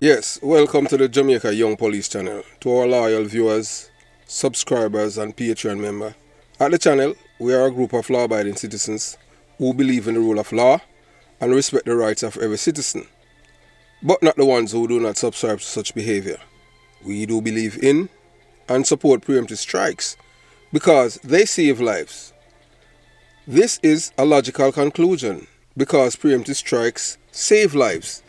Yes, welcome to the Jamaica Young Police channel. To our loyal viewers, subscribers and Patreon member. At the channel, we are a group of law-abiding citizens who believe in the rule of law and respect the rights of every citizen, but not the ones who do not subscribe to such behavior. We do believe in and support preemptive strikes because they save lives. This is a logical conclusion because preemptive strikes save lives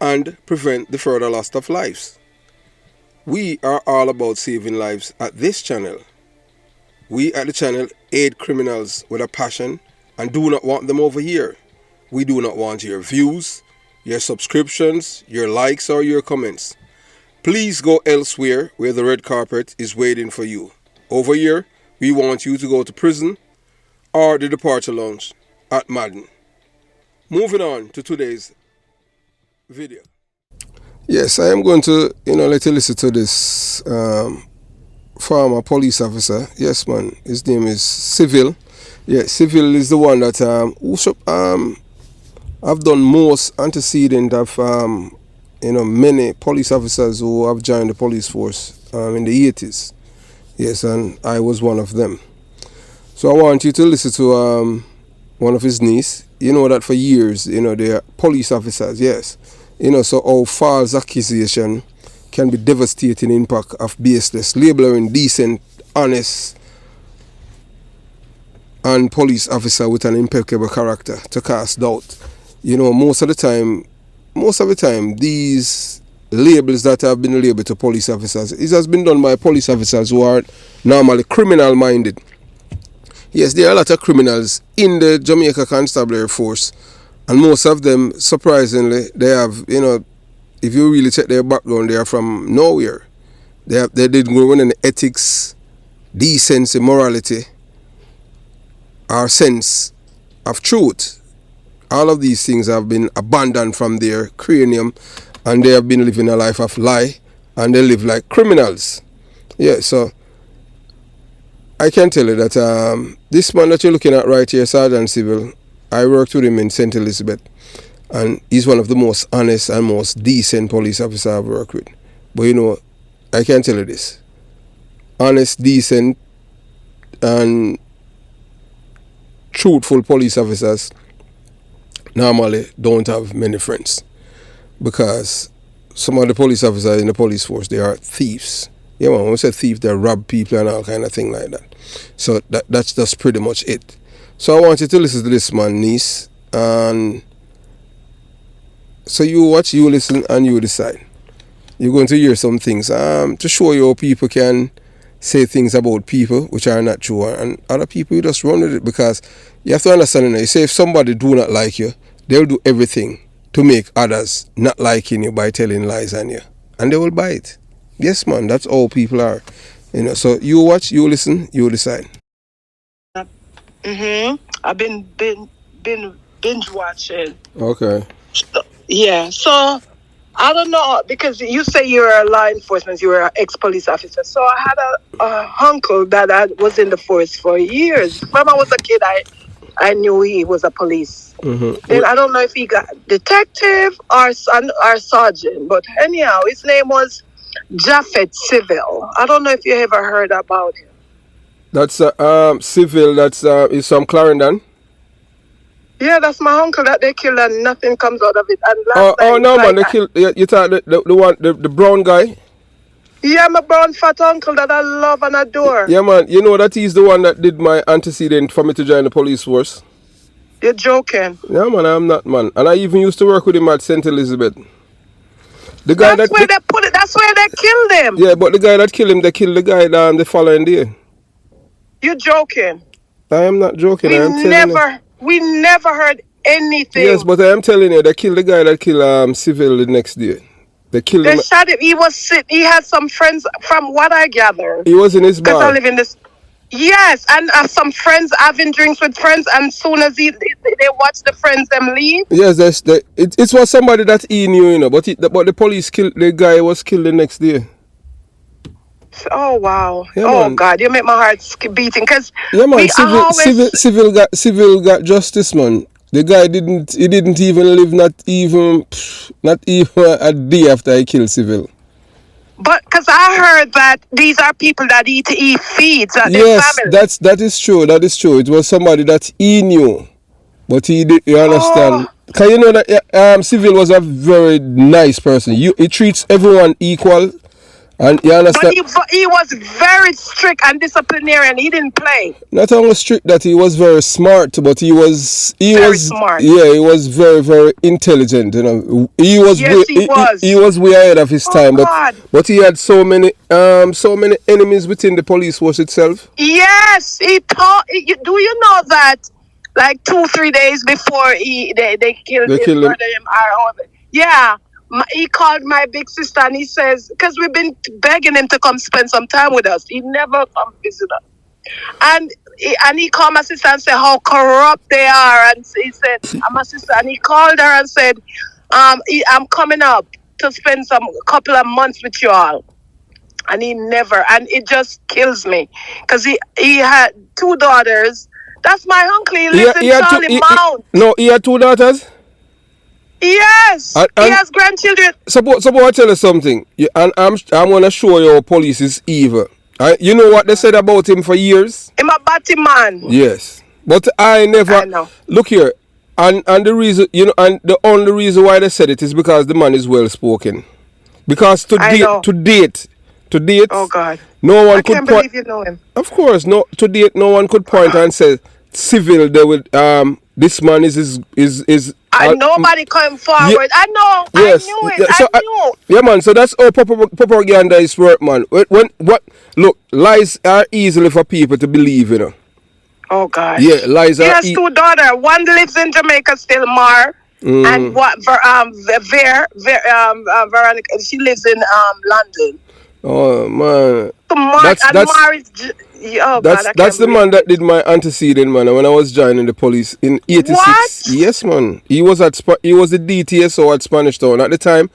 and prevent the further loss of lives. We are all about saving lives at this channel. We at the channel aid criminals with a passion and do not want them over here. We do not want your views, your subscriptions, your likes or your comments. Please go elsewhere where the red carpet is waiting for you. Over here, we want you to go to prison or the departure lounge at Madden. Moving on to today's video. Yes, I am going to, let you listen to this former police officer. Yes, man, his name is Civil. Yeah, Civil is the one that I've done most antecedent of many police officers who have joined the police force in the 80s. Yes, and I was one of them. So I want you to listen to one of his niece. You know that for years, they are police officers, yes. So how false accusation can be devastating impact of baseless, labeling decent, honest, and police officer with an impeccable character to cast doubt. Most of the time, these labels that have been labeled to police officers, it has been done by police officers who are normally criminal-minded. Yes, there are a lot of criminals in the Jamaica Constabulary Force, and most of them, surprisingly, they have, if you really check their background, they are from nowhere. They didn't grow in any ethics, decency, morality, or sense of truth. All of these things have been abandoned from their cranium, and they have been living a life of lie, and they live like criminals. Yeah, so I can tell you that this man that you're looking at right here, Sergeant Civil, I worked with him in St. Elizabeth, and he's one of the most honest and most decent police officers I've worked with. But I can tell you this. Honest, decent, and truthful police officers normally don't have many friends, because some of the police officers in the police force, they are thieves. Yeah, man, when we say thief, they rob people and all kind of thing like that. So that's just pretty much it. So I want you to listen to this man, niece, and so you watch, you listen, and you decide. You're going to hear some things to show you how people can say things about people which are not true, and other people, you just run with it, because you have to understand, you say if somebody do not like you, they'll do everything to make others not liking you by telling lies on you, and they will buy it. Yes, man, that's all people are. So you watch, you listen, you decide. I've been binge watching. Okay. Yeah, so I don't know, because you say you're a law enforcement, you're an ex-police officer. So I had a uncle that I was in the force for years. When I was a kid, I knew he was a police. Then I don't know if he got detective or sergeant, but anyhow, his name was Japhet Civil. I don't know if you ever heard about him. That's Civil. That's is from Clarendon. Yeah, that's my uncle that they killed and nothing comes out of it. And Oh no, man, they killed. You thought the one, the brown guy? Yeah, my brown fat uncle that I love and adore. Yeah, man. You know that he's the one that did my antecedent for me to join the police force. You're joking. Yeah, man, I'm not, man. And I even used to work with him at St. Elizabeth. The guy that's where they put it. That's where they killed him. Yeah, but the guy that killed him, they killed the guy the following day. You're joking. I am not joking. We never heard anything. Yes, but I am telling you, they killed the guy that killed Civil the next day. They killed him. They shot him. He was sick. He had some friends, from what I gather. He was in his bar. Because I live in this. Yes, and some friends having drinks with friends, and soon as they watch the friends them leave. Yes, it was somebody that he knew, but the police killed the guy. Was killed the next day. Oh wow! Yeah, oh man. God, you make my heart beating, because yeah, man. Civil got justice, man. The guy didn't. He didn't even live. Not even a day after he killed Civil. But because I heard that these are people that he feeds their Yes, family. that is true. That is true. It was somebody that he knew, but he did. You understand? Cause you know that Civil was a very nice person. He treats everyone equal, and you understand. But he was very strict and disciplinarian. He didn't play. Not only strict, that he was very smart, but he was Very smart. Yeah, he was very, very intelligent. You know, he was Yes, he was. He was way ahead of his time. God. But he had so many enemies within the police force itself. Yes, he taught. Do you know that? Like 2-3 days before they killed him, murdered him. Yeah, he called my big sister and he says, because we've been begging him to come spend some time with us. He never come visit us. And he called my sister and said how corrupt they are. And he said, I'm my sister. And he called her and said, I'm coming up to spend some couple of months with you all. And he never, and it just kills me. Because he had 2 daughters. That's my uncle. He lives in Charlie Mount. No, he had 2 daughters? Yes. He has grandchildren. Suppose I tell you something. And I'm going to show you how police is evil. You know what they said about him for years? I'm a batty man. Yes. But I never. I know. Look here. And the reason, and the only reason why they said it is because the man is well spoken. Because to date, oh God, no one I could can't believe you know him. Of course, to date, no one could point and say Civil. They would this man is. Nobody come forward. Yeah, I know. yes, I knew it. so I knew. Yeah, man. So that's how propaganda is work, man. Look, lies are easily for people to believe, you know. Oh God. Yeah, lies he are. He has 2 daughters. One lives in Jamaica still, Mar. And Veronica, she lives in London. Oh man. That's the man that did my antecedent, man. When I was joining the police in '86. What? Yes, man. He was the DTSO at Spanish Town at the time.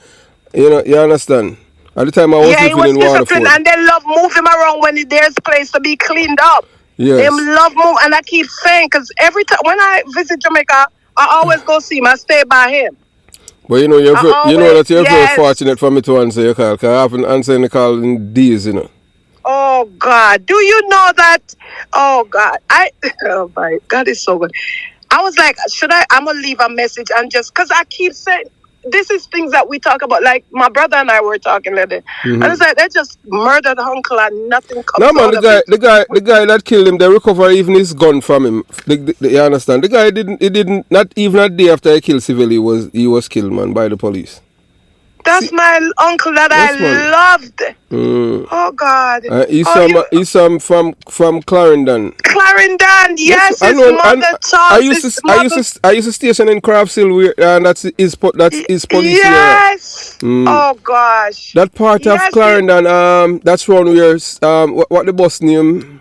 You know, you understand. At the time I was living in Waterford. And they love move him around when there's a place to be cleaned up. Yes. They love move, and I keep saying, because every time when I visit Jamaica, I always go see him. I stay by him. But you know, you're very fortunate for me to answer your call, because I haven't answered the call in days, you know. Oh God, do you know that? Oh God, oh my God, it's so good. I was like, I'm gonna leave a message and just, because I keep saying, this is things that we talk about. Like my brother and I were talking lately, and it's like they just murdered uncle and nothing comes out. No man, the guy that killed him, they recover even his gun from him. You understand? The guy didn't not even a day after he killed Civil, he was killed, man, by the police. That's my uncle that I loved. Oh God. He's from Clarendon. Clarendon, yes. His mother Charles. I used to station in Crafts Hill, and that's his police. Yes. Oh gosh. That part of Clarendon, that's around where what the bus name?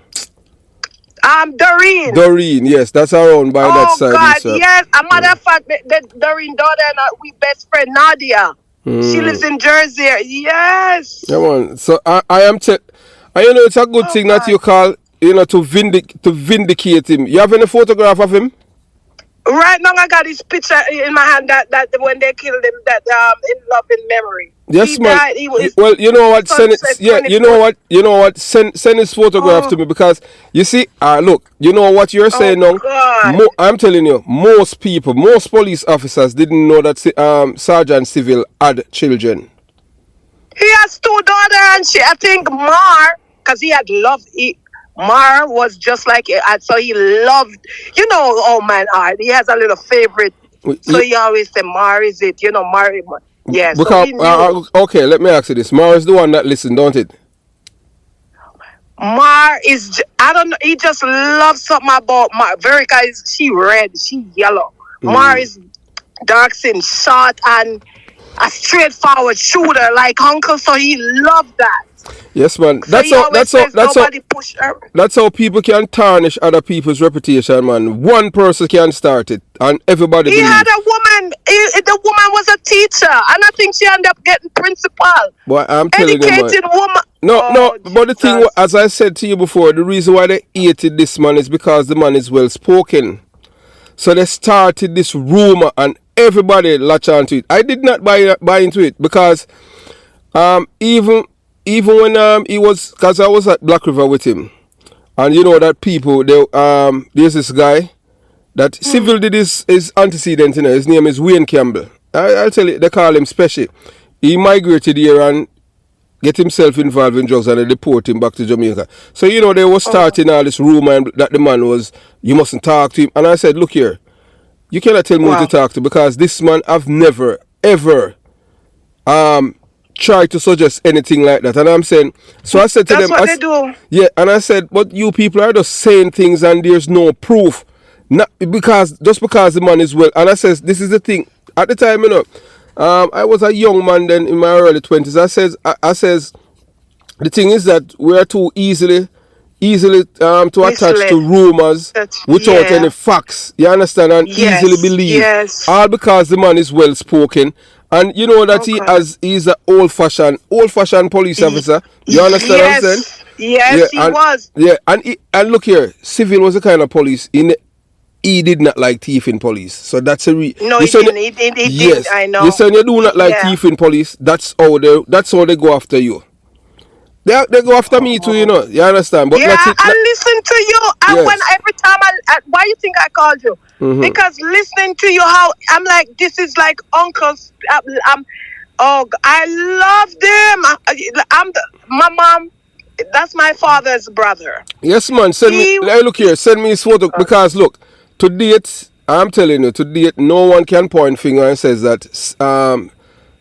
Doreen, yes, that's around by that side. Oh God, yes. A matter of fact, the Doreen daughter and we best friend Nadia. She lives in Jersey. Yes. Come on. So I am. You know, it's a good thing that you call. You know, to vindicate him. You have any photograph of him? Right now, I got his picture in my hand. That when they killed him, that in love in memory. Yes, he man. Died, well, you know what? Send it. Yeah, you know what? Send his photograph to me, because you see, look, you know what you're saying now. I'm telling you, most police officers didn't know that Sergeant Civil had children. He has 2 daughters, and I think Mar, because he had loved. Mar was just like it, so he loved. You know, oh man, he has a little favorite. So he always say, Mar is it? You know, Mar. Yeah, because, okay, let me ask you this. Mar is the one that listens, don't it? Mar is, I don't know, he just loves something about Mar. Verica she red, she yellow. Mar is dark skin, short, and a straightforward shooter like uncle, so he loved that. Yes, man. So that's how people can tarnish other people's reputation, man. One person can start it, and everybody. He had a woman. The woman was a teacher, and I think she ended up getting principal. Boy, I'm telling you, man. Educated woman. No. But the thing, as I said to you before, the reason why they hated this man is because the man is well spoken. So they started this rumor and everybody latched onto it. I did not buy into it because even when he was, because I was at Black River with him, and you know that people there's this guy that Civil did his antecedent, you know, his name is Wayne Campbell. I'll tell you, they call him Special. He migrated here and get himself involved in drugs and they deport him back to Jamaica. So, you know, they were starting all this rumor that the man was, you mustn't talk to him. And I said, look here, you cannot tell me who to talk to because this man, I've never, ever tried to suggest anything like that. And I'm saying, so I said to them, That's what they do. yeah, and I said, but you people are just saying things and there's no proof. Not because just because the man is well. And I says, this is the thing. At the time, you know, I was a young man then in my early 20s. I says, the thing is that we are too easily to attach to rumors without any facts. You understand? And easily believe. Yes. All because the man is well spoken. And you know that he's an old-fashioned police officer. You understand what I'm saying? Yes, he was. Yeah, and look here, Civil was the kind of police he did not like thief in police. So that's a no, he didn't. He didn't. I know. You say you do not like thief in police. That's how they go after you. They go after me too, you know. You understand? But yeah, I listen to you. And when every time why you think I called you? Because listening to you, how I'm like, this is like uncles. I love them. My mom. That's my father's brother. Yes, man. Send me his photo because look, to date, I'm telling you, to date, no one can point finger and says that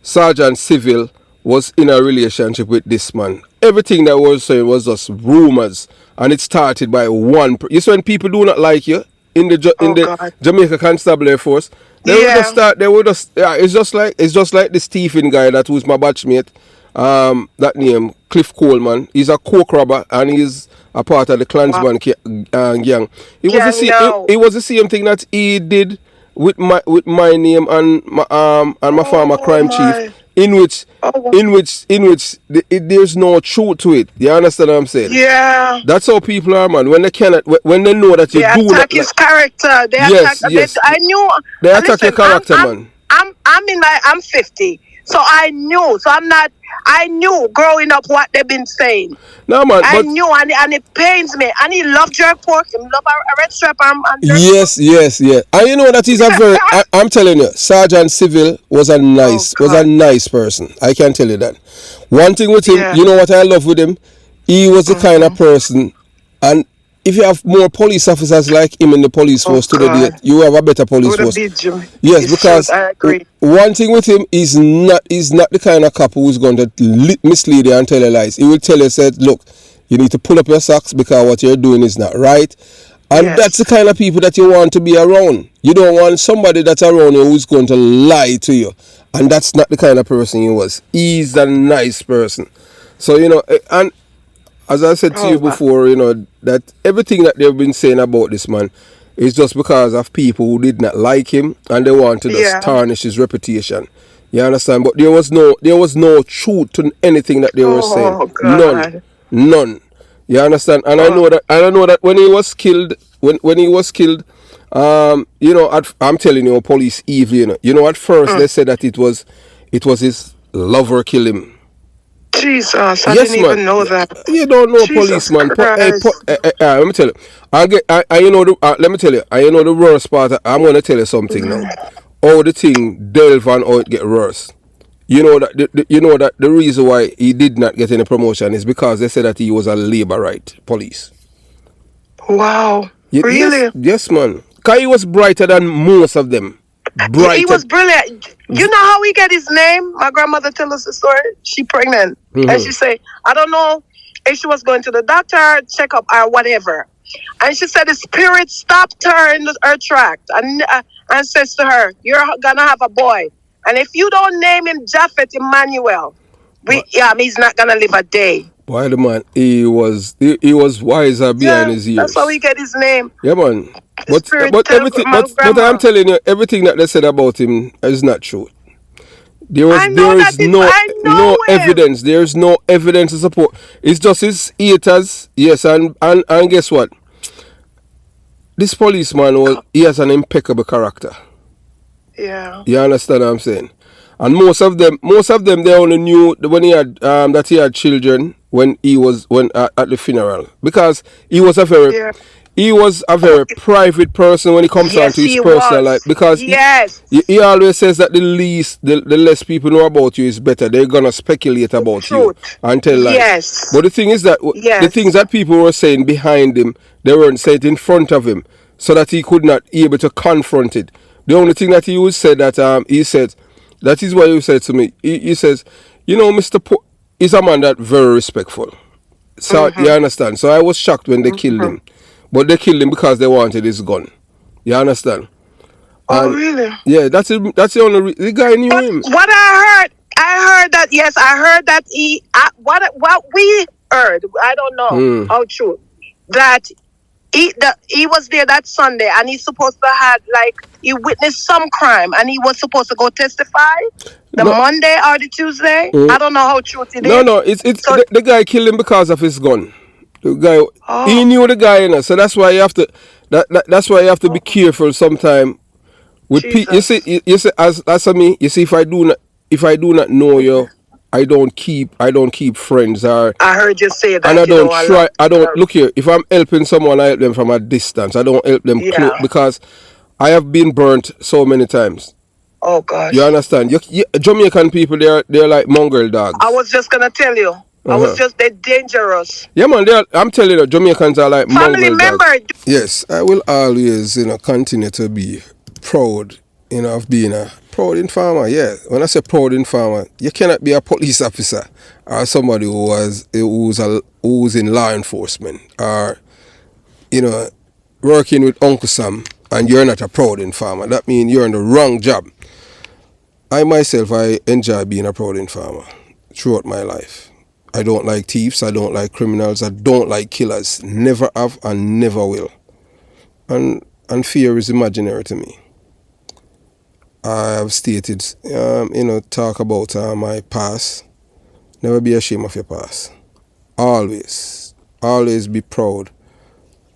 Sergeant Civil was in a relationship with this man. Everything that was saying was just rumors, and it started by one. You see, when people do not like you in the Jamaica Constabulary Force, they would just start. They would just it's just like this Stephen guy that was my batchmate. That name Cliff Coleman. He's a coke robber and he's a part of the Klansman gang. It was the same thing that he did with my name and my former crime chief. In which there's no truth to it. You understand what I'm saying? Yeah. That's how people are, man. When they know that you do attack his character. They attack. I knew. They attack your character, man. I'm 50, so I knew. So I knew growing up what they've been saying. No, man. I knew, and it pains me. And he loved jerk pork. He loved a red strap. Yes. And you know that he's a very. I'm telling you, Sergeant Civil was a nice person. I can tell you that. One thing with him, you know what I love with him? He was the kind of person, and if you have more police officers like him in the police force today, you have a better police force. Yes, because I agree. One thing with him is not the kind of cop who's going to mislead you and tell you lies. He will tell you, said, look, you need to pull up your socks because what you're doing is not right. And that's the kind of people that you want to be around. You don't want somebody that's around you who's going to lie to you. And that's not the kind of person he was. He's a nice person. So, you know, and as I said to you before, you know, that everything that they've been saying about this man is just because of people who did not like him and they want to just tarnish his reputation. You understand? But there was no truth to anything that they were saying. None. You understand? And I know that when he was killed, you know, I'm telling you, police evil. You know, at first they said that it was his lover kill him. Jesus, I didn't even know that. You don't know policeman. Let me tell you. Let me tell you. I know the worst part. I'm going to tell you something now. How the thing delve and how it get worse. You know that the reason why he did not get any promotion is because they said that he was a labor right police. Wow. Really? Yes, man. Because he was brighter than most of them. He was brilliant. You know how he get his name? My grandmother tell us the story. She pregnant. And she say, I don't know if she was going to the doctor, check up or whatever. And she said the spirit stopped her in her track and says to her, you're going to have a boy. And if you don't name him Japhet Emmanuel, he's not going to live a day. Why the man? He was wiser behind his ears. That's how he get his name. Yeah, man. But I'm telling you, everything that they said about him is not true. There is no evidence. There is no evidence to support. It's just his haters. Yes, and guess what? this policeman, he has an impeccable character. Yeah. You understand what I'm saying? And most of them, they only knew when he had that he had children when he was at the funeral, because he was a very Yeah. private person when it comes down Yes, to his he personal life, was. because Yes. he always says that the less people know about you is better. They're gonna speculate about you Truth. and tell lies. Yes. But the thing is that the things Yes. that people were saying behind him, they weren't saying it in front of him, so that he could not be able to confront it. The only thing that he would say that he said, that is what he said to me. He says, Mr. Is a man that very respectful. So you Mm-hmm. understand. So I was shocked when they killed Mm-hmm. him, but they killed him because they wanted his gun. You understand? Oh, And really? yeah, that's the only the guy knew But him. what I heard that, yes, I heard that what we heard, I don't know how true, that he was there that Sunday and he's supposed to have, like, he witnessed some crime and he was supposed to go testify the No, Monday or the Tuesday. I don't know how true it no, is. no. It's So, the guy killed him because of his gun. The guy, he oh, knew the guy, so that's why you have to that's why you have to be careful sometime with people. You see, Jesus. as for me, you see, if I do not know you, I don't keep friends, or I heard you say and that, you know, a lot. I don't look here. If I'm helping someone, I help them from a distance. I don't help them close, Yeah. because I have been burnt so many times. Oh, You gosh. understand? Jamaican people, they're like mongrel I dogs. was just going to tell you. They're dangerous. Yeah, man. I'm telling you, Jamaicans are like Family mongrel dogs. member. Yes, I will always, continue to be proud, of being a proud informer. Yeah, when I say proud informer, you cannot be a police officer or somebody who's in law enforcement, or working with Uncle Sam, and you're not a proud informer. That means you're in the wrong job. I myself, I enjoy being a proud informer throughout my life. I don't like thieves, I don't like criminals, I don't like killers. Never have and never will. And fear is imaginary to me. I have stated, talk about my past. Never be ashamed of your past. Always be proud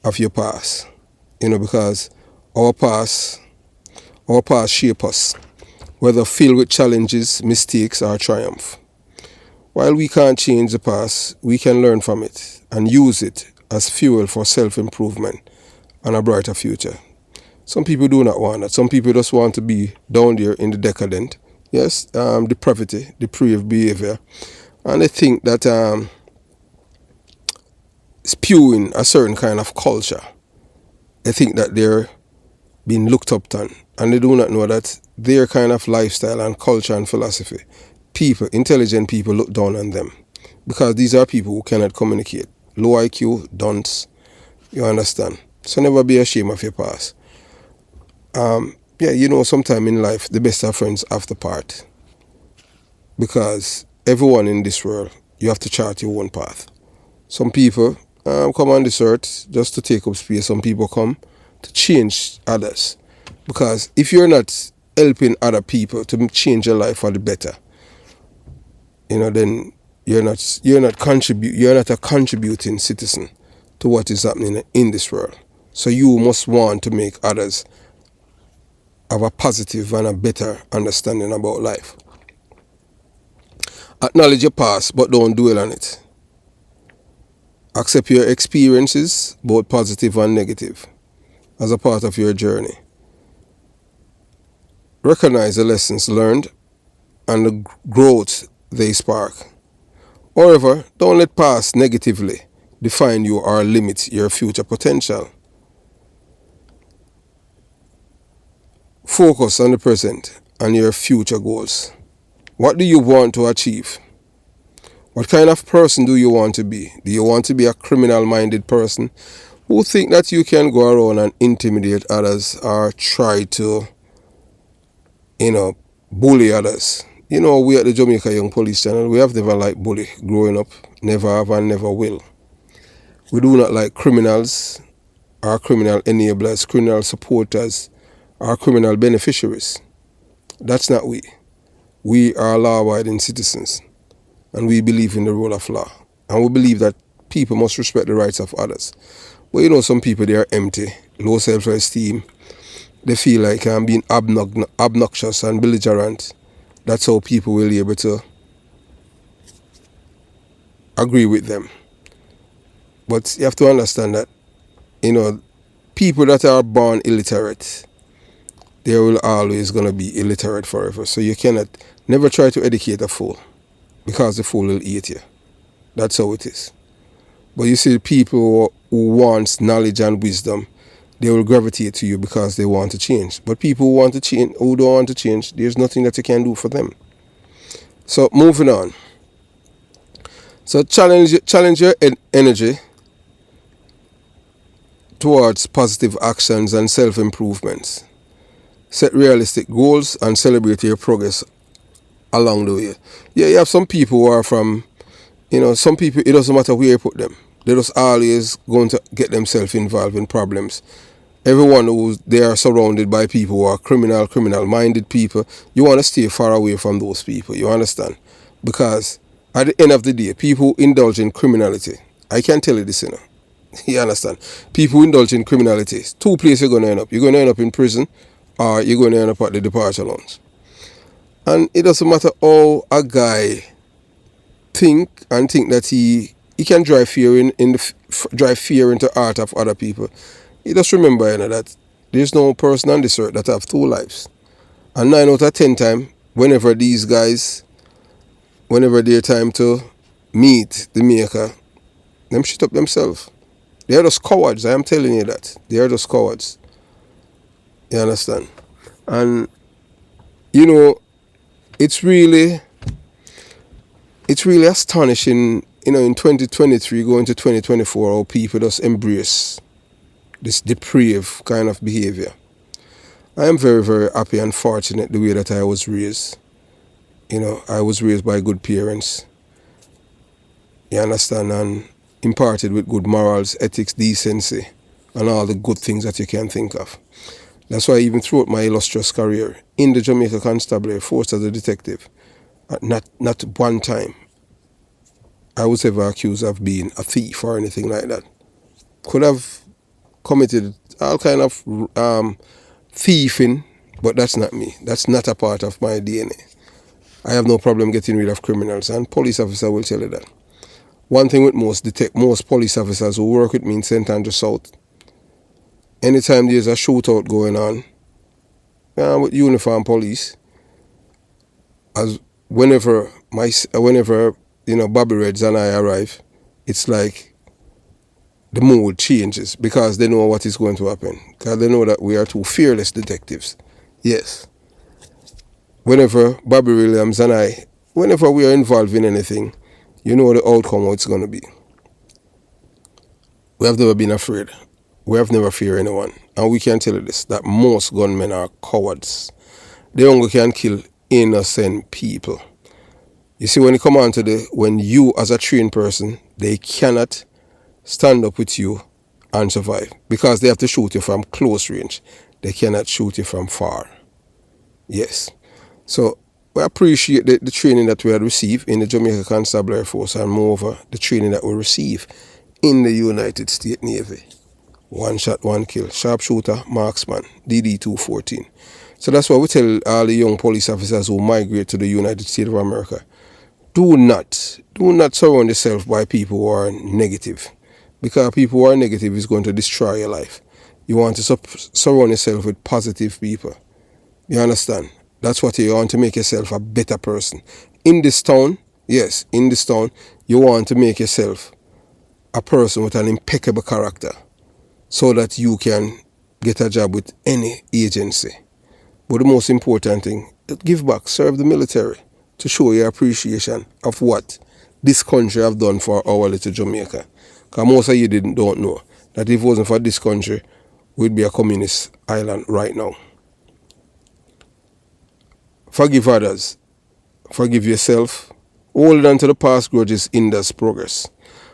of your past. Because our past shape us, whether filled with challenges, mistakes, or triumph. While we can't change the past, we can learn from it and use it as fuel for self-improvement and a brighter future. Some people do not want that. Some people just want to be down there in the decadent, yes, depravity, depraved behavior, and they think that spewing a certain kind of culture, they think that they're being looked up on, and they do not know that their kind of lifestyle and culture and philosophy, intelligent people look down on them, because these are people who cannot communicate. Low IQ, dunce, you understand? So never be ashamed of your past. Sometime in life, the best of friends have to part, because everyone in this world, you have to chart your own path. Some people come on this earth just to take up space. Some people come to change others, because if you're not helping other people to change your life for the better, then you're not a contributing citizen to what is happening in this world. So you must want to make others have a positive and a better understanding about life. Acknowledge your past, but don't dwell on it. Accept your experiences, both positive and negative, as a part of your journey. Recognize the lessons learned and the growth they spark. However, don't let past negatively define you or limit your future potential. Focus on the present and your future goals. What do you want to achieve? What kind of person do you want to be? Do you want to be a criminal-minded person who think that you can go around and intimidate others, or try to, bully others? We at the Jamaica Young Police Channel, we have never liked bully growing up. Never have and never will. We do not like criminals, or criminal enablers, criminal supporters, or criminal beneficiaries. That's not we. We are law-abiding citizens, and we believe in the rule of law. And we believe that people must respect the rights of others. But some people, they are empty. low self-esteem. They feel like I'm being obnoxious and belligerent. That's how people will be able to agree with them. But you have to understand that, people that are born illiterate, they will always going to be illiterate forever. So you cannot never try to educate a fool, because the fool will eat you. That's how it is. But you see, people who want knowledge and wisdom, they will gravitate to you because they want to change. But people who want to change, who don't want to change, there's nothing that you can do for them. So moving on. So challenge your energy towards positive actions and self-improvements. Set realistic goals and celebrate your progress along the way. Yeah, you have some people who are from, some people, it doesn't matter where you put them. They're just always going to get themselves involved in problems. Everyone they are surrounded by people who are criminal-minded people. You want to stay far away from those people, you understand? Because at the end of the day, people who indulge in criminality, I can tell you this, you understand? People who indulge in criminality, two places you're going to end up. You're going to end up in prison, or you're going to end up at the departure lounge. And it doesn't matter how a guy think that he can drive fear drive fear into the heart of other people. You just remember, that there's no person on this earth that have two lives. And 9 out of 10 times, whenever they're time to meet the maker, them shit up themselves. They are just cowards. I am telling you that. They are just cowards. You understand? And it's really astonishing, in 2023 going to 2024, how people just embrace this depraved kind of behavior. I am very, very happy and fortunate the way that I was raised. I was raised by good parents. You understand? And imparted with good morals, ethics, decency, and all the good things that you can think of. That's why even throughout my illustrious career in the Jamaica Constabulary Force as a detective, not one time I was ever accused of being a thief or anything like that. Could have committed all kind of thieving, but that's not me. That's not a part of my DNA. I have no problem getting rid of criminals, and police officers will tell you that. One thing with most police officers who work with me in St. Andrew South, anytime there's a shootout going on with uniform police, as whenever Bobby Reds and I arrive, it's like the mood changes, because they know what is going to happen. Because they know that we are two fearless detectives. Yes. Whenever Bobby Williams and I, whenever we are involved in anything, you know the outcome what it's going to be. We have never been afraid. We have never feared anyone. And we can tell you this, that most gunmen are cowards. They only can kill innocent people. You see, when it comes on to when you as a trained person, they cannot stand up with you and survive, because they have to shoot you from close range. They cannot shoot you from far. Yes. So we appreciate the training that we had received in the Jamaica Constabulary Force, and moreover, the training that we receive in the United States Navy. One shot, one kill. Sharpshooter, marksman, DD-214. So that's why we tell all the young police officers who migrate to the United States of America, do not surround yourself by people who are negative. Because people who are negative is going to destroy your life. You want to surround yourself with positive people. You understand? That's what you want, to make yourself a better person. In this town, yes, you want to make yourself a person with an impeccable character, so that you can get a job with any agency. But the most important thing, give back, serve the military, to show your appreciation of what this country have done for our little Jamaica. Because most of you don't know that if it wasn't for this country, we'd be a communist island right now. Forgive others. Forgive yourself. Hold on to the past grudges hinders progress.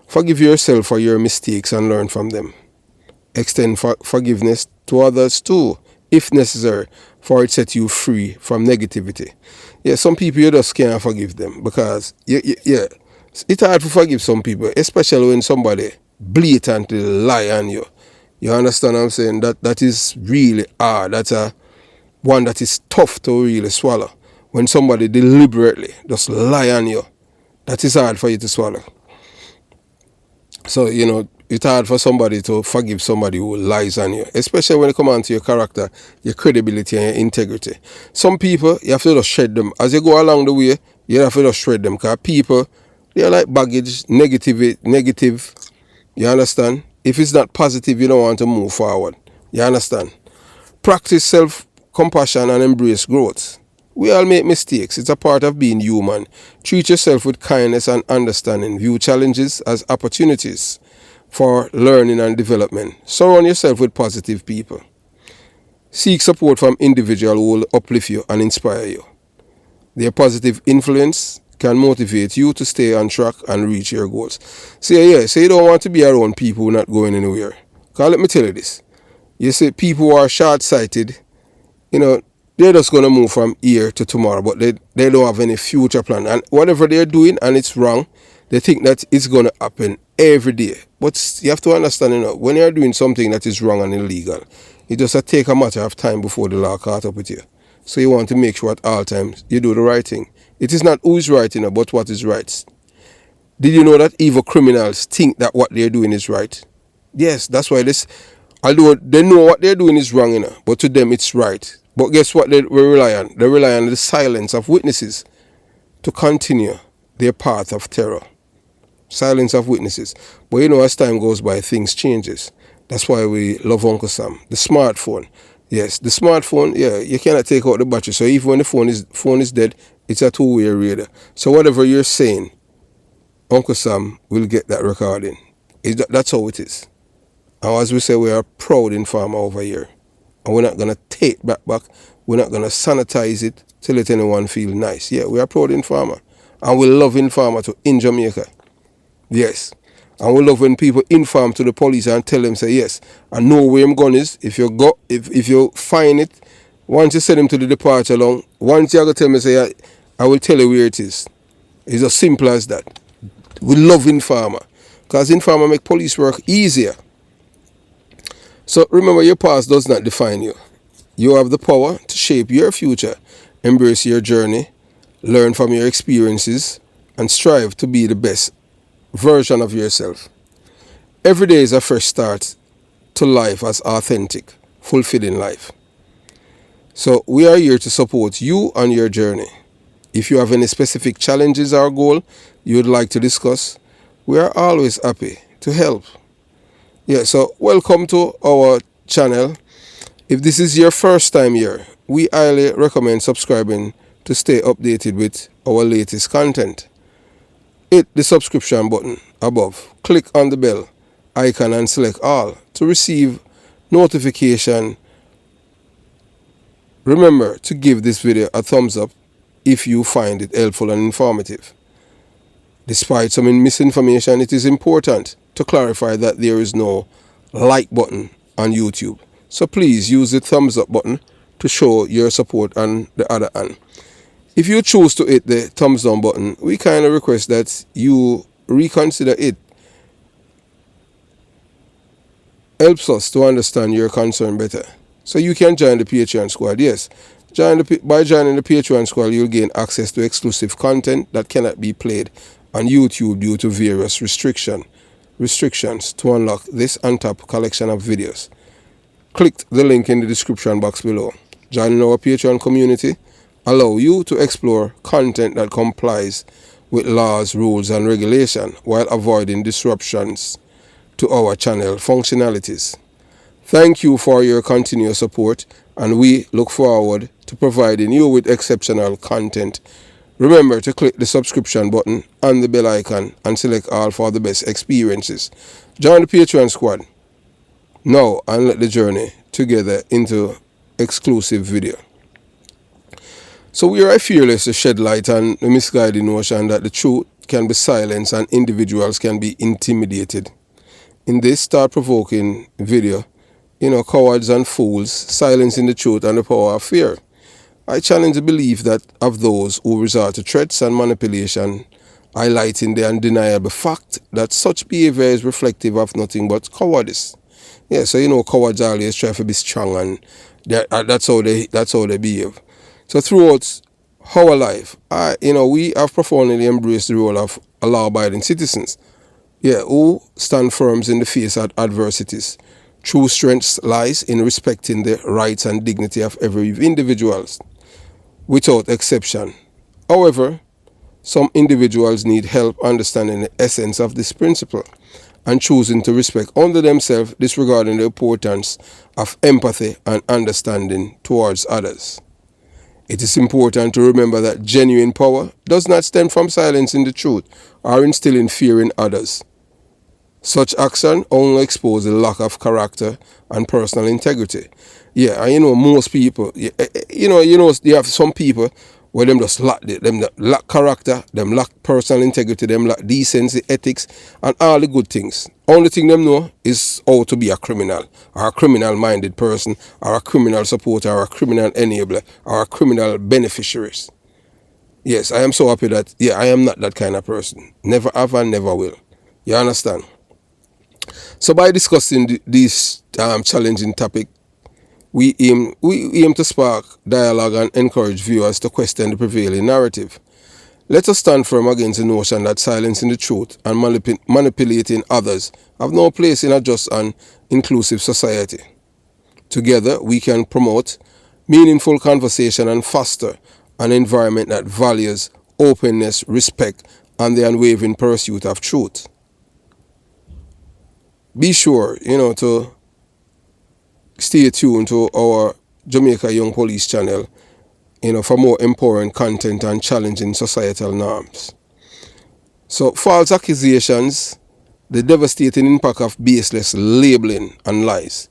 Forgive yourself for your mistakes and learn from them. Extend forgiveness to others too, if necessary, for it set you free from negativity. Yeah, some people you just can't forgive them, because it's hard to forgive some people, especially when somebody blatantly lie on you. You understand what I'm saying? That is really hard. That's a one that is tough to really swallow. When somebody deliberately just lie on you, that is hard for you to swallow. So, it's hard for somebody to forgive somebody who lies on you, especially when it comes on to your character, your credibility, and your integrity. Some people, you have to just shred them. As you go along the way, you have to just shred them, because people, they're like baggage, negative. You understand? If it's not positive, you don't want to move forward. You understand? Practice self-compassion and embrace growth. We all make mistakes. It's a part of being human. Treat yourself with kindness and understanding. View challenges as opportunities for learning and development. Surround yourself with positive people. Seek support from individuals who will uplift you and inspire you. Their positive influence can motivate you to stay on track and reach your goals. Say you don't want to be around people who are not going anywhere. Because let me tell you this. You see, people who are short-sighted, they're just going to move from here to tomorrow, but they don't have any future plan. And whatever they're doing and it's wrong, they think that it's going to happen every day. But you have to understand, when you're doing something that is wrong and illegal, it just take a matter of time before the law caught up with you. So you want to make sure at all times you do the right thing. It is not who is right, but what is right. Did you know that evil criminals think that what they're doing is right? Yes, that's why although they know what they're doing is wrong, but to them it's right. But guess what they rely on? They rely on the silence of witnesses to continue their path of terror. Silence of witnesses. But as time goes by, things changes. That's why we love Uncle Sam. The smartphone. Yes, the smartphone, you cannot take out the battery. So even when the phone is dead, it's a two-way radio. So whatever you're saying, Uncle Sam will get that recording. That's how it is. And as we say, we are proud Informer over here. And we're not going to take back. We're not going to sanitize it to let anyone feel nice. Yeah, we are proud Informer. And we love Informer in Jamaica. Yes. And we love when people inform to the police and tell them, say, yes, I know where him gun is. If you find it, once you send him to the departure long, once you have to tell me, say, I will tell you where it is. It's as simple as that. We love Informer. Because Informer make police work easier. So remember, your past does not define you. You have the power to shape your future, embrace your journey, learn from your experiences, and strive to be the best version of yourself. Every day is a fresh start to life as authentic, fulfilling life. So we are here to support you on your journey. If you have any specific challenges or goal you would like to discuss, we are always happy to help. Yeah, so welcome to our channel. If this is your first time here, we highly recommend subscribing to stay updated with our latest content. Hit the subscription button above, click on the bell icon and select all to receive notification. Remember to give this video a thumbs up if you find it helpful and informative. Despite some misinformation, it is important to clarify that there is no like button on YouTube. So please use the thumbs up button to show your support on the other hand. If you choose to hit the thumbs down button, we kindly request that you reconsider it. Helps us to understand your concern better. So you can join the Patreon squad. Yes, by joining the Patreon squad, you'll gain access to exclusive content that cannot be played on YouTube due to various restrictions to unlock this untapped collection of videos. Click the link in the description box below. Joining our Patreon community allow you to explore content that complies with laws, rules, and regulation while avoiding disruptions to our channel functionalities. Thank you for your continued support, and we look forward to providing you with exceptional content. Remember to click the subscription button and the bell icon and select all for the best experiences. Join the Patreon squad now and let the journey together into exclusive video. So we are fearless to shed light on the misguided notion that the truth can be silenced and individuals can be intimidated. In this thought-provoking video, cowards and fools silencing the truth and the power of fear. I challenge the belief that of those who resort to threats and manipulation, highlighting the undeniable fact that such behavior is reflective of nothing but cowardice. Yeah, so you know cowards always try to be strong, and that's how they behave. So throughout our life, we have profoundly embraced the role of law-abiding citizens. Yeah, who stand firm in the face of adversities. True strength lies in respecting the rights and dignity of every individual, without exception. However, some individuals need help understanding the essence of this principle and choosing to respect only themselves, disregarding the importance of empathy and understanding towards others. It is important to remember that genuine power does not stem from silencing the truth or instilling fear in others. Such action only exposes a lack of character and personal integrity. Yeah, and most people, you have some people where them just lack character, them lack personal integrity, them lack decency, ethics, and all the good things. Only thing them know is how to be a criminal, or a criminal-minded person, or a criminal supporter, or a criminal enabler, or a criminal beneficiaries. Yes, I am so happy that, I am not that kind of person. Never have and never will. You understand? So by discussing this challenging topic, we aim to spark dialogue and encourage viewers to question the prevailing narrative. Let us stand firm against the notion that silencing the truth and manipulating others have no place in a just and inclusive society. Together, we can promote meaningful conversation and foster an environment that values openness, respect, and the unwavering pursuit of truth. Be sure, to stay tuned to our Jamaica Young Police channel, for more empowering content and challenging societal norms. So, false accusations, the devastating impact of baseless labeling and lies.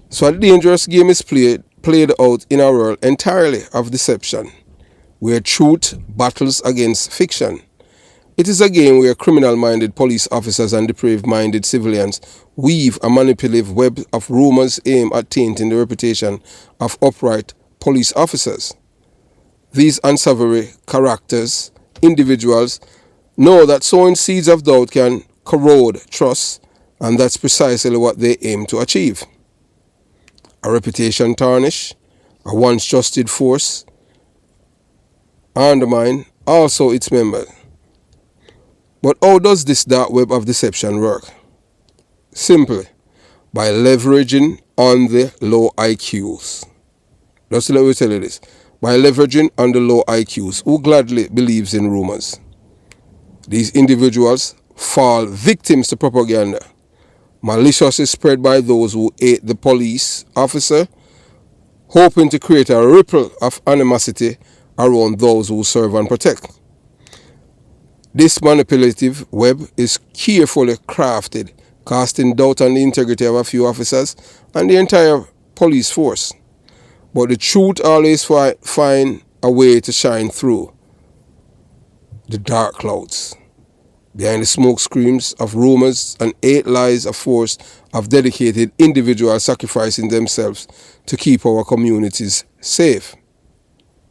So, a dangerous game is played out in a world entirely of deception, where truth battles against fiction. It is a game where criminal-minded police officers and depraved-minded civilians weave a manipulative web of rumors aimed at tainting the reputation of upright police officers. These unsavory individuals, know that sowing seeds of doubt can corrode trust, and that's precisely what they aim to achieve. A reputation tarnish, a once trusted force, undermine also its members. But how does this dark web of deception work? Simply, by leveraging on the low IQs. Just let me tell you this. By leveraging on the low IQs, who gladly believes in rumors. These individuals fall victims to propaganda, maliciously spread by those who hate the police officer, hoping to create a ripple of animosity around those who serve and protect. This manipulative web is carefully crafted, casting doubt on the integrity of a few officers and the entire police force. But the truth always find a way to shine through the dark clouds. Behind the smoke screams of rumors and 8 lies a force of dedicated individuals sacrificing themselves to keep our communities safe.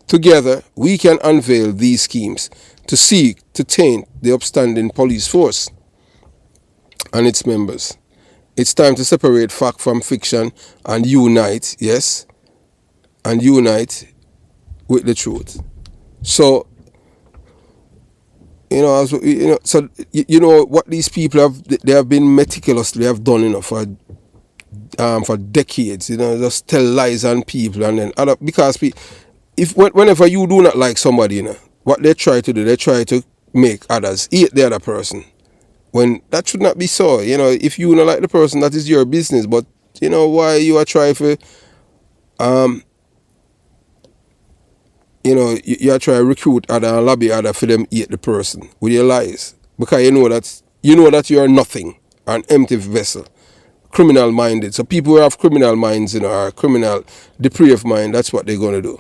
Together, we can unveil these schemes to seek to taint the upstanding police force and its members. It's time to separate fact from fiction and unite, yes, and unite with the truth. So, what these people they have been meticulously have done, for decades. Just tell lies on people, and then because whenever you do not like somebody, what they try to do, they try to make others hate the other person. When that should not be so. If you don't like the person, that is your business. But why you are trying to you are trying to recruit other and lobby other for them hate the person with your lies. Because you know that you are nothing, an empty vessel. Criminal minded. So people who have criminal minds, or criminal depraved mind, that's what they're gonna do.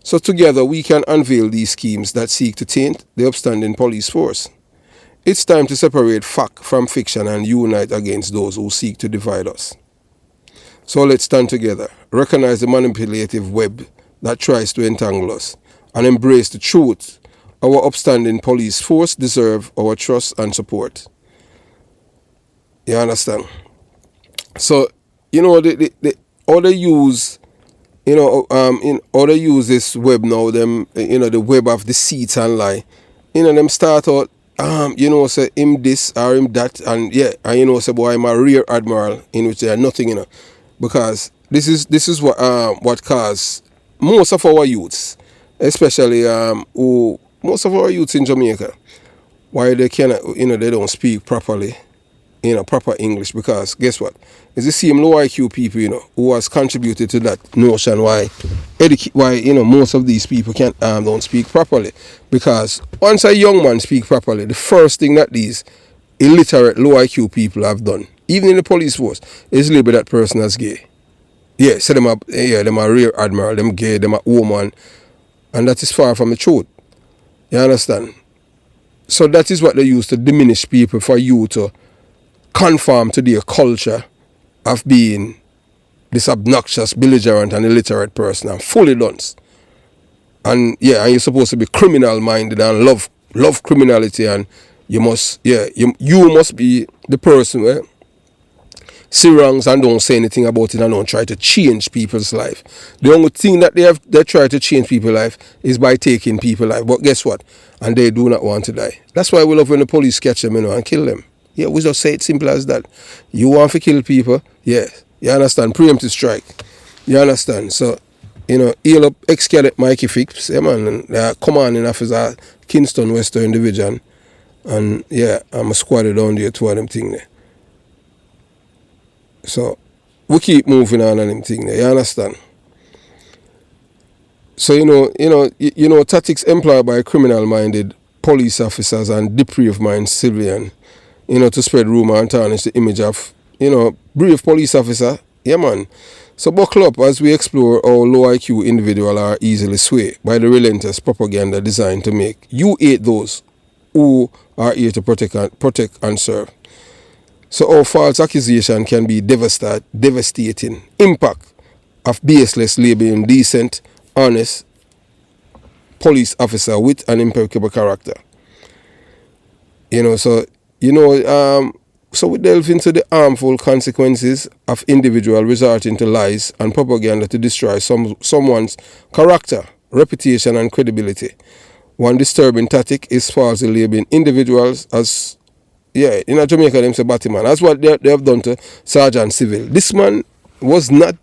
So together we can unveil these schemes that seek to taint the upstanding police force. It's time to separate fact from fiction and unite against those who seek to divide us. So let's stand together, recognize the manipulative web that tries to entangle us, and embrace the truth. Our upstanding police force deserve our trust and support. You understand? So you know, all they use, in all they use this web now, them, the web of deceit and lie. Them start out, say him this or him that, and yeah, and say boy, I'm a rear admiral, in which they are nothing, because this is what caused most of our youths, especially who most of our youths in Jamaica, why they cannot, they don't speak properly, proper English, because guess what? It's the same low IQ people, who has contributed to that notion why most of these people don't speak properly. Because once a young man speak properly, the first thing that these illiterate low IQ people have done, even in the police force, is label that person as gay. Yeah, say them a rear admiral, them gay, them a woman, and that is far from the truth. You understand? So that is what they use to diminish people, for you to conform to their culture of being this obnoxious, belligerent, and illiterate person, and fully dunce. And yeah, and you're supposed to be criminal minded and love criminality, and you must must be the person where see wrongs and don't say anything about it and don't try to change people's life. The only thing that they try to change people's life is by taking people's life. But guess what? And they do not want to die. That's why we love when the police catch them, and kill them. Yeah, we just say it simple as that. You want to kill people? Yeah. You understand? Preemptive strike. You understand? So, heal up ex-cadet Mikey Fix, yeah man, and commanding officer Kingston Western Division. And yeah, I'm a squadded down there, two of them thing there. So we keep moving on and them thing there, you understand? So tactics employed by criminal minded police officers and depraved minded civilian, to spread rumor and tarnish the image of, brave police officer. Yeah man. So buckle up as we explore how low IQ individuals are easily swayed by the relentless propaganda designed to make you hate those who are here to protect and serve. So how false accusation can be devastating impact of baseless labeling decent, honest police officer with an impeccable character. So we delve into the harmful consequences of individual resorting to lies and propaganda to destroy someone's character, reputation, and credibility. One disturbing tactic is falsely labeling individuals as, in Jamaica them say Batman. That's what they have done to Sergeant Civil. This man was not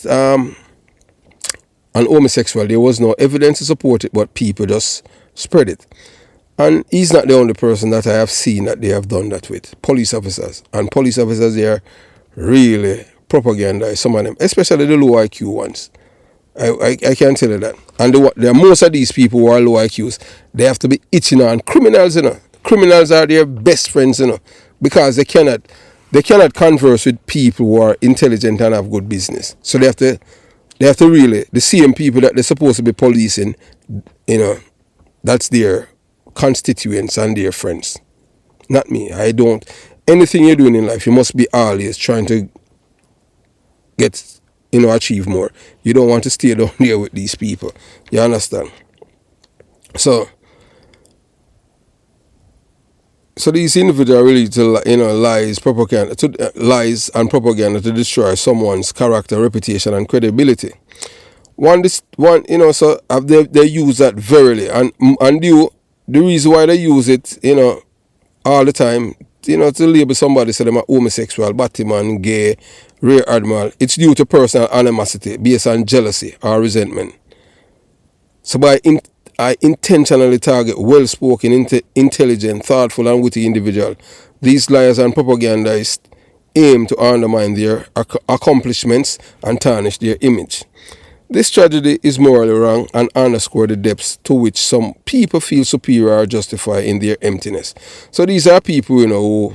an homosexual. There was no evidence to support it, but people just spread it. And he's not the only person that I have seen that they have done that with. Police officers. And police officers, they are really propaganda, some of them, especially the low IQ ones. I can tell you that. And there are most of these people who are low IQs, they have to be itching on criminals, Criminals are their best friends, because they cannot converse with people who are intelligent and have good business. So they have to really, the same people that they're supposed to be policing, that's their constituents and their friends. Not me. Anything you're doing in life, you must be always trying to get, achieve more. You don't want to stay down there with these people. You understand? So these individuals are really to, lies and propaganda to destroy someone's character, reputation, and credibility. So they use that verily, and the reason why they use it, all the time, to label somebody, say them a homosexual, Batman, gay, rear admiral, it's due to personal animosity based on jealousy or resentment. So I intentionally target well-spoken, intelligent, thoughtful, and witty individuals. These liars and propagandists aim to undermine their accomplishments and tarnish their image. This tragedy is morally wrong and underscores the depths to which some people feel superior or justified in their emptiness. So these are people, who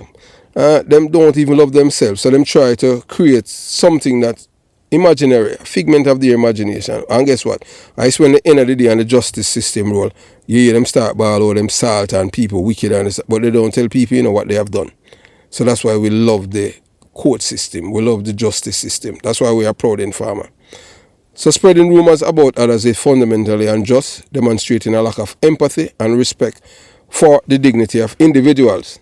them don't even love themselves. So them try to create something that's imaginary, a figment of their imagination. And guess what? I swear, the end of the day and the justice system role, you hear them start ball out them salt and people wicked, but they don't tell people, what they have done. So that's why we love the court system. We love the justice system. That's why we are proud in Farmer. So spreading rumors about others is fundamentally unjust, demonstrating a lack of empathy and respect for the dignity of individuals.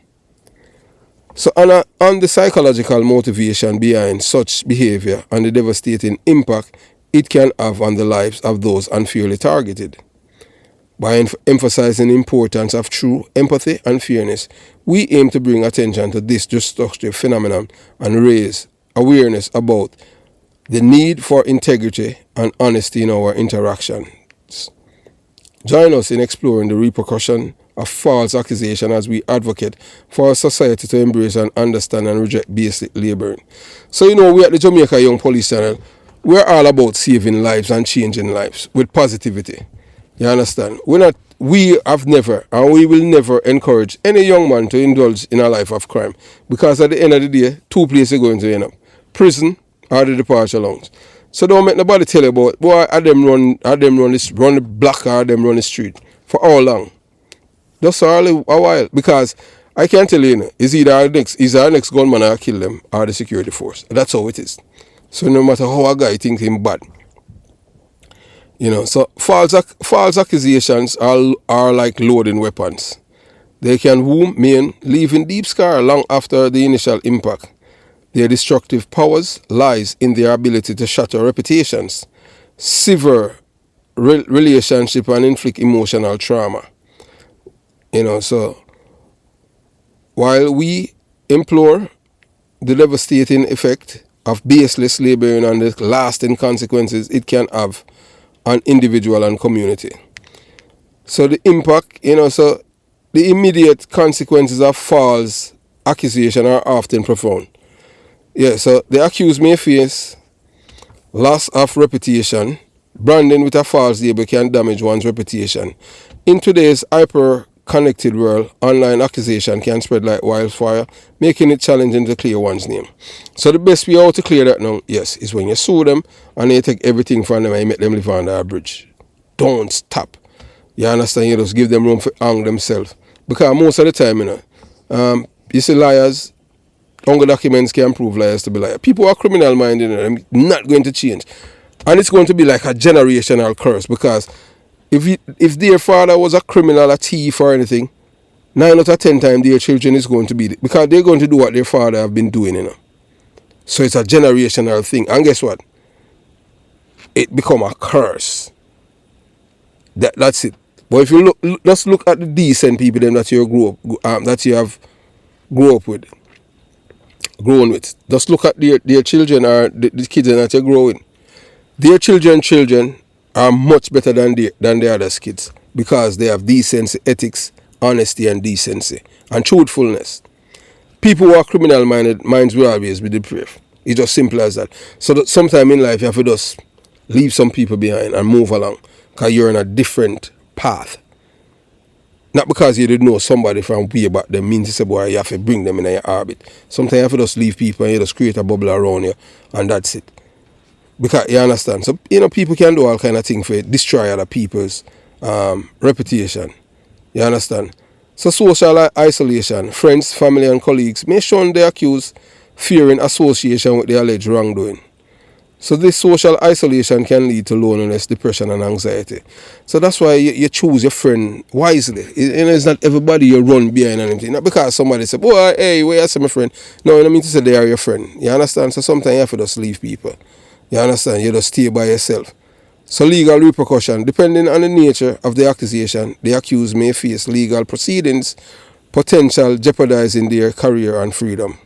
So on the psychological motivation behind such behavior and the devastating impact it can have on the lives of those unfairly targeted. By emphasizing the importance of true empathy and fairness, we aim to bring attention to this destructive phenomenon and raise awareness about the need for integrity and honesty in our interactions. Join us in exploring the repercussion of false accusation as we advocate for our society to embrace and understand and reject basic laboring. So we at the Jamaica Young Police Channel, we're all about saving lives and changing lives with positivity. You understand? We have never and we will never encourage any young man to indulge in a life of crime, because at the end of the day, two places are going to end up: prison or the departure lounge. So don't make nobody tell you about, boy, are them run the block or them run the street. For how long? Just a while. Because I can tell you, it's either our next gunman or kill them or the security force. That's how it is. So no matter how a guy thinks him bad. So false accusations are like loading weapons. They can wound, maim, leaving deep scar long after the initial impact. Their destructive powers lies in their ability to shatter reputations, sever relationship, and inflict emotional trauma. So while we implore the devastating effect of baseless laboring and the lasting consequences it can have on individual and community. So the impact, so the immediate consequences of false accusation are often profound. Yeah, so the accused may face loss of reputation. Branding with a false label can damage one's reputation. In today's hyper-connected world, online accusation can spread like wildfire, making it challenging to clear one's name. So the best way out to clear that now, yes, is when you sue them and you take everything from them and you make them live under a bridge. Don't stop. You understand? You just give them room to hang themselves. Because most of the time, you see liars, hunger documents can prove liars to be liars. People are criminal minded and they're not going to change. And it's going to be like a generational curse, because if their father was a criminal, a thief or anything, 9 out of 10 times their children is going to be, because they're going to do what their father have been doing. So it's a generational thing. And guess what? It become a curse. That's it. But if you just look at the decent people them that you have grown with. Just look at their children or the kids that you grow with. Their children are much better than the other kids, because they have decency, ethics, honesty, and decency and truthfulness. People who are criminal minded, minds will always be depraved. It's just simple as that. So that sometime in life you have to just leave some people behind and move along, because you're on a different path. Not because you didn't know somebody from way back then means to say, boy, you have to bring them in your orbit. Sometimes you have to just leave people and you just create a bubble around you, and that's it. Because you understand. So, people can do all kind of things for destroy other people's reputation. You understand? So social isolation, friends, family and colleagues may shun the accused, fearing association with the alleged wrongdoing. So this social isolation can lead to loneliness, depression and anxiety. So that's why you choose your friend wisely. It's not everybody you run behind and anything. Not because somebody say, boy, hey, where you say my friend? No, I don't mean to say they are your friend. You understand? So sometimes you have to just leave people. You understand? You just stay by yourself. So legal repercussion, depending on the nature of the accusation, the accused may face legal proceedings, potential jeopardizing their career and freedom.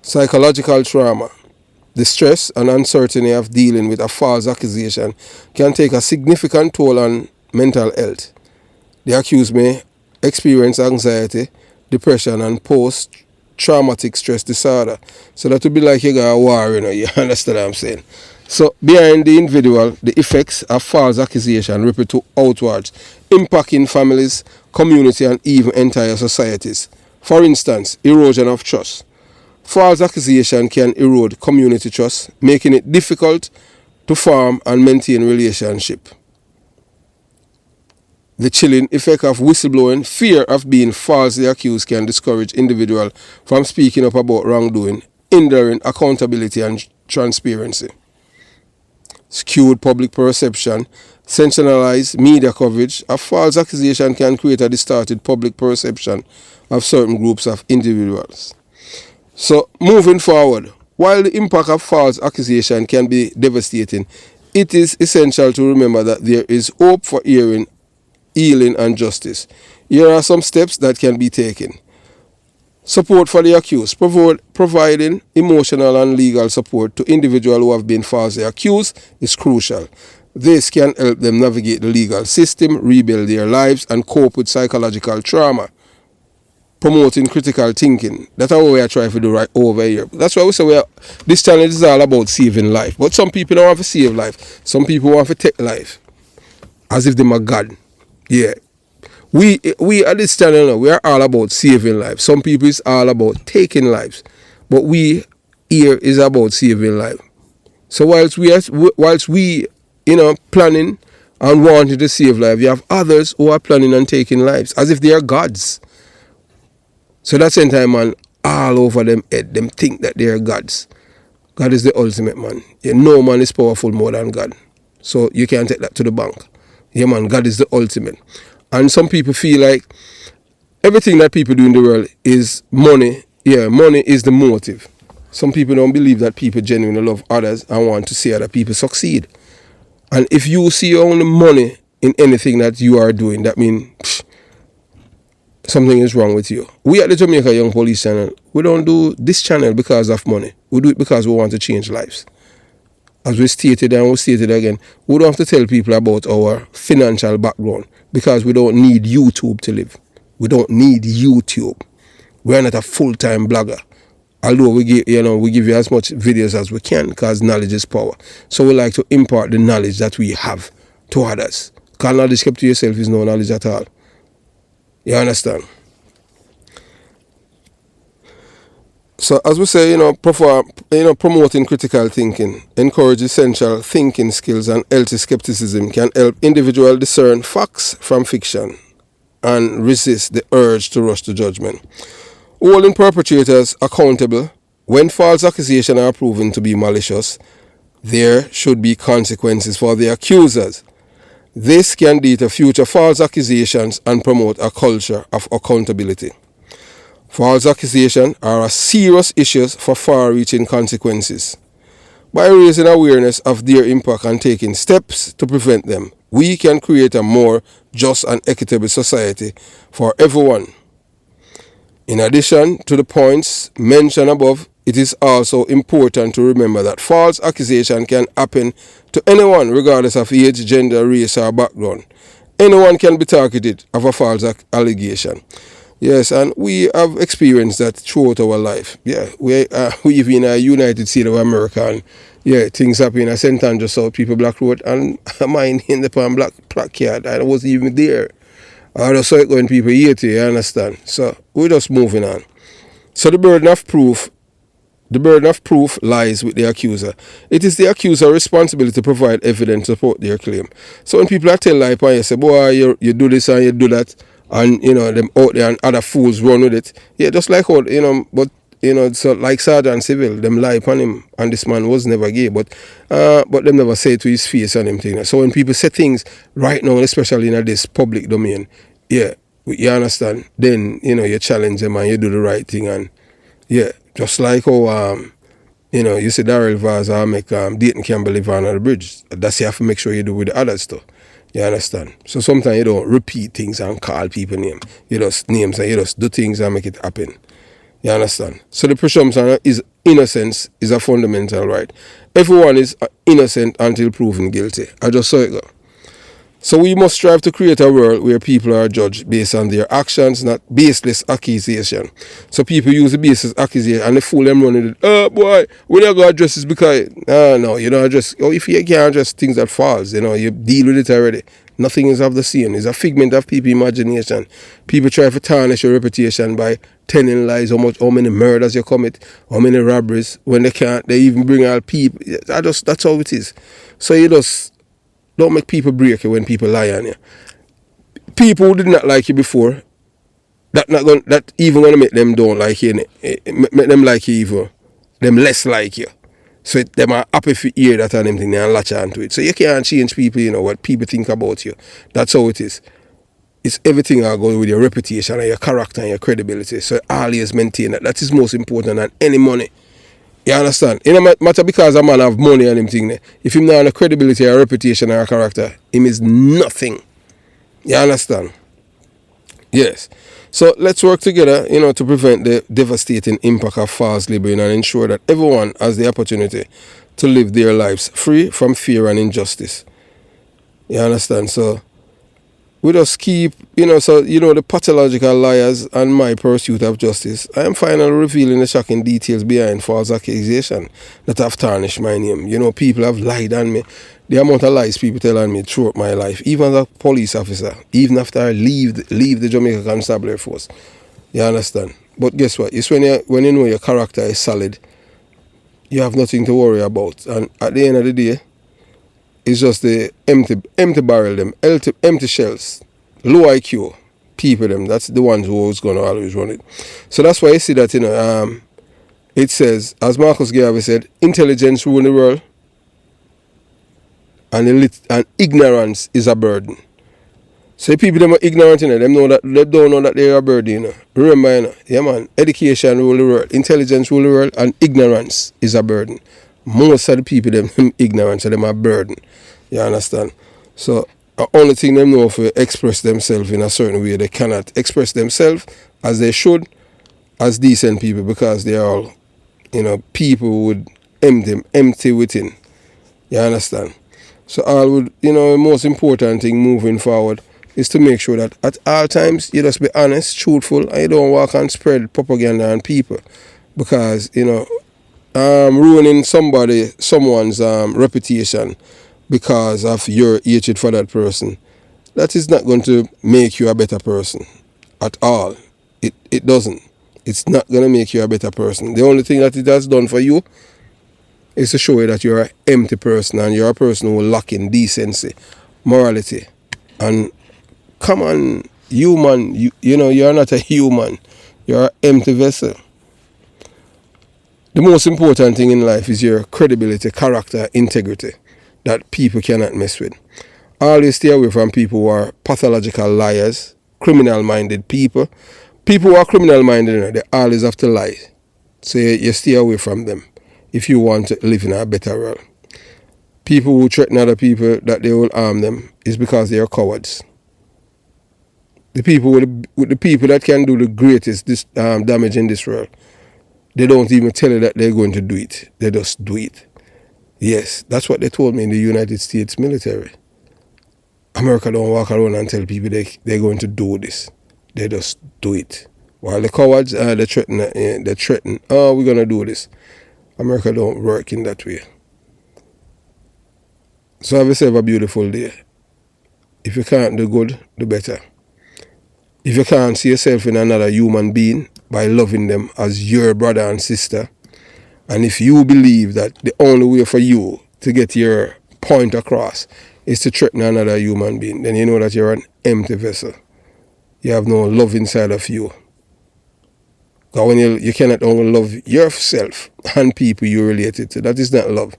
Psychological trauma. The stress and uncertainty of dealing with a false accusation can take a significant toll on mental health. The accused may experience anxiety, depression, and post-traumatic stress disorder. So that would be like you got a war, you understand what I'm saying? So behind the individual, the effects of false accusation ripple outwards, impacting families, community, and even entire societies. For instance, erosion of trust. False accusation can erode community trust, making it difficult to form and maintain relationship. The chilling effect of whistleblowing, fear of being falsely accused, can discourage individuals from speaking up about wrongdoing, hindering accountability and transparency. Skewed public perception. sensationalized media coverage, a false accusation can create a distorted public perception of certain groups of individuals. So, moving forward, while the impact of false accusation can be devastating, it is essential to remember that there is hope for healing, and justice. Here are some steps that can be taken. Support for the accused. Providing emotional and legal support to individuals who have been falsely accused is crucial. This can help them navigate the legal system, rebuild their lives, and cope with psychological trauma. Promoting critical thinking. That's what we are trying to do right over here. That's why we say this channel is all about saving life. But some people don't want to save life. Some people want to take life. As if they're a God. Yeah. We at this channel now, we are all about saving lives. Some people is all about taking lives. But we here is about saving life. So whilst we planning and wanting to save life, you have others who are planning on taking lives as if they are gods. So that's the time, man, all over them head, them think that they are gods. God is the ultimate, man. Yeah, no man is powerful more than God. So you can't take that to the bank. Yeah, man, God is the ultimate. And some people feel like everything that people do in the world is money. Yeah, money is the motive. Some people don't believe that people genuinely love others and want to see other people succeed. And if you see only money in anything that you are doing, that means something is wrong with you. We at the Jamaica Young Police channel, we don't do this channel because of money. We do it because we want to change lives. As we stated and we stated again, we don't have to tell people about our financial background because we don't need YouTube to live. We don't need YouTube. We're not a full-time blogger. Although we give you as much videos as we can because knowledge is power. So we like to impart the knowledge that we have to others. Because knowledge kept to yourself is no knowledge at all. You understand? So as we say, promoting critical thinking, encourage essential thinking skills and healthy skepticism can help individuals discern facts from fiction and resist the urge to rush to judgment. Holding perpetrators accountable. When false accusations are proven to be malicious, there should be consequences for the accusers. This can lead to future false accusations and promote a culture of accountability. False accusations are a serious issue for far-reaching consequences. By raising awareness of their impact and taking steps to prevent them, we can create a more just and equitable society for everyone. In addition to the points mentioned above, it is also important to remember that false accusation can happen to anyone regardless of age, gender, race, or background. Anyone can be targeted of a false allegation. Yes, and we have experienced that throughout our life. Yeah, we live in a United States of America, and yeah, things happen in St. Andrew South, people Black Road, and mine in the Palm Black Plackyard, and I wasn't even there. I just saw it going people here to you understand. So we're just moving on. So the burden of proof lies with the accuser. It is the accuser's responsibility to provide evidence to support their claim. So when people are telling lie and you say, boy, you do this and you do that, and them out there and other fools run with it. Yeah, just like how, but so like Sergeant Civil, them lie upon him, and this man was never gay, but them never say it to his face and everything. So when people say things right now, especially in this public domain, yeah, you understand, then you challenge them and you do the right thing, and yeah, just like how you see Daryl Vaz make Dayton Campbell live under the bridge. That's you have to make sure you do with the others too. You understand? So sometimes you don't repeat things and call people names. You just names and you just do things and make it happen. You understand? So the presumption is innocence is a fundamental right. Everyone is innocent until proven guilty. I just saw it go. So we must strive to create a world where people are judged based on their actions, not baseless accusation. So people use the baseless accusation and they fool them running it. Oh boy, we don't go address this because no, you don't address. Oh, if you can't address things that falls, you deal with it already. Nothing is of the same. It's a figment of people's imagination. People try to tarnish your reputation by telling lies, how many murders you commit, how many robberies, when they can't, they even bring out people. That's how it is. So you just don't make people break you when people lie on you. People who did not like you before, that even gonna make them don't like you, make them like you even, them less like you. So them are happy to hear that and them thing and latch on to it. So you can't change people, you know, what people think about you. That's how it is. It's everything that goes with your reputation and your character and your credibility. So always maintain that. That is most important than any money. You understand? It don't matter because a man have money and everything there. If him not have a credibility or reputation or a character, him is nothing. You understand? Yes. So let's work together, you know, to prevent the devastating impact of false labeling and ensure that everyone has the opportunity to live their lives free from fear and injustice. You understand? So we just keep, you know, so, you know, the pathological liars and my pursuit of justice. I am finally revealing the shocking details behind false accusations that have tarnished my name. You know, people have lied on me. The amount of lies people tell on me throughout my life, even as a police officer, even after I leave the Jamaica Constabulary Force. You understand? But guess what? It's when you know your character is solid, you have nothing to worry about. And at the end of the day, it's just the empty barrel them, empty shells, low IQ people them. That's the ones who is going to always run it. So that's why you see that, you know, it says, as Marcus Garvey said, intelligence rule the world and ignorance is a burden. So if people them are ignorant, you know, they don't know that they are a burden, you know. Remember, you know, yeah man, education rule the world, intelligence rule the world, and ignorance is a burden. Most of the people them ignorant, so them are burden. You understand? So the only thing them know for express themselves in a certain way, they cannot express themselves as they should, as decent people, because they are all, you know, people would empty within. You understand? So all would, you know, the most important thing moving forward is to make sure that at all times you just be honest, truthful, and you don't walk and spread propaganda on people, because, you know, ruining someone's reputation because of your hatred for that person, that is not going to make you a better person at all. It doesn't. It's not going to make you a better person. The only thing that it has done for you is to show you that you're an empty person and you're a person who lack in decency, morality, and common human. You know, you're not a human. You're an empty vessel. The most important thing in life is your credibility, character, integrity that people cannot mess with. Always stay away from people who are pathological liars, criminal-minded people. People who are criminal-minded, you know, they always have to lie. So you stay away from them if you want to live in a better world. People who threaten other people that they will harm them is because they are cowards. The people with the people that can do the greatest damage in this world, they don't even tell you that they're going to do it. They just do it. Yes, that's what they told me in the United States military. America don't walk around and tell people they're going to do this. They just do it. While the cowards, they threaten, oh, we're going to do this. America don't work in that way. So have yourself a beautiful day. If you can't do good, do better. If you can't see yourself in another human being by loving them as your brother and sister, and if you believe that the only way for you to get your point across is to threaten another human being, then you know that you're an empty vessel. You have no love inside of you. Because when you cannot only love yourself and people you're related to, that is not love.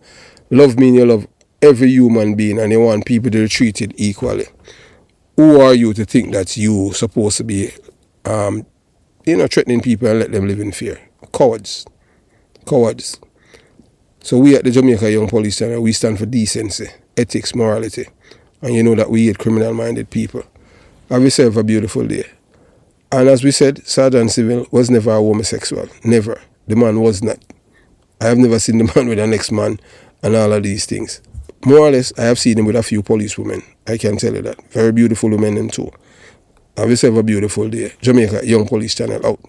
Love means you love every human being and you want people to be treated equally. Who are you to think that you supposed to be, threatening people and let them live in fear? Cowards. Cowards. So we at the Jamaica Young Police Channel, we stand for decency, ethics, morality. And you know that we hate criminal-minded people. Have yourself a beautiful day. And as we said, Sergeant Civil was never a homosexual. Never. The man was not. I have never seen the man with an ex-man and all of these things. More or less, I have seen him with a few policewomen. I can tell you that. Very beautiful women and too. Have yourself a beautiful day. Jamaica Young Police Channel out.